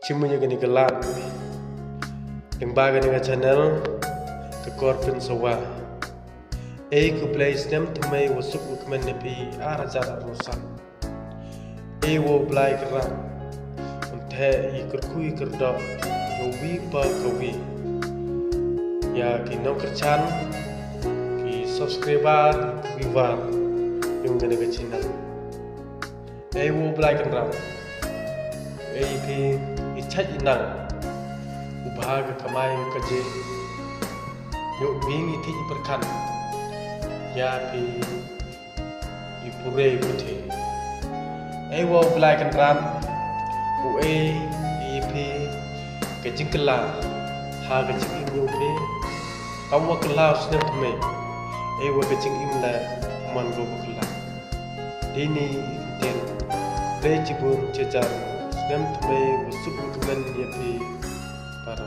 Cimunya gani gelan yang baga dengan channel ke korpin sawa ku play stem tumai wasuk ukmen nepi arajar arusan wo play keran unthe ikurkui kerda yowi pa kawi ya ki nokerchan ki subscriber viewar yung gani ke channel wo play keran ki ichaj inang ubhag kamay kaje yo bingi ti perkan ya pi ipure puthe wo blai kan ran u ip kejingkla ha kejing yo pe kawa kla sne thme wo kejing imla man go kla dini ten rejibun cejar snem thme usuk ukmen ya pi para